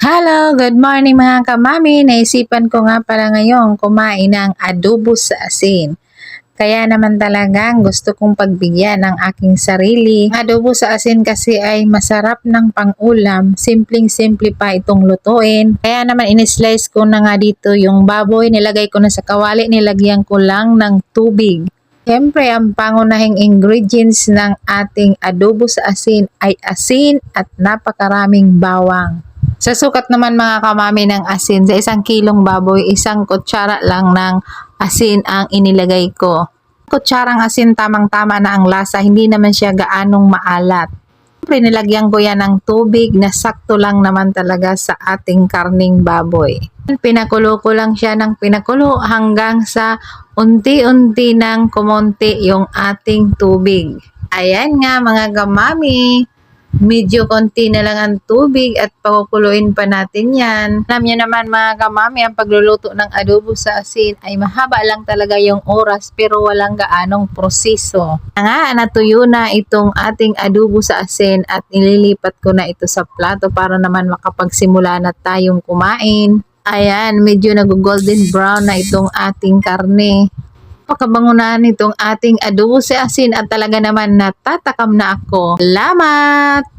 Hello, good morning mga kamami. Naisipan ko nga pala ngayon kumain ng adobo sa asin. Kaya naman talagang gusto kong pagbigyan ng aking sarili. Ang adobo sa asin kasi ay masarap ng pang-ulam. Simpleng-simple pa itong lutuin. Kaya naman in-slice ko na nga dito yung baboy. Nilagay ko na sa kawali. Nilagyan ko lang ng tubig. Siyempre, ang pangunahing ingredients ng ating adobo sa asin ay asin at napakaraming bawang. Sa sukat naman mga kamami ng asin, sa 1 kilong baboy, 1 kutsara lang ng asin ang inilagay ko. Kutsarang asin tamang-tama na ang lasa, hindi naman siya gaanong maalat. Siyempre nilagyan ko yan ng tubig na sakto lang naman talaga sa ating karning baboy. Pinakulo ko lang siya ng pinakulo hanggang sa unti-unti ng kumonti yung ating tubig. Ayan nga mga kamami. Medyo konti na lang ang tubig at pakukuluin pa natin yan. Alam niyo naman mga kamami, ang pagluluto ng adobo sa asin ay mahaba lang talaga yung oras pero walang gaanong proseso. Nga, natuyo na itong ating adobo sa asin at nililipat ko na ito sa plato para naman makapagsimula na tayong kumain. Ayan, medyo nag-golden brown na itong ating karne. Pagkabangunan nitong ating adobo sa asin at talaga naman natatakam na ako. Salamat!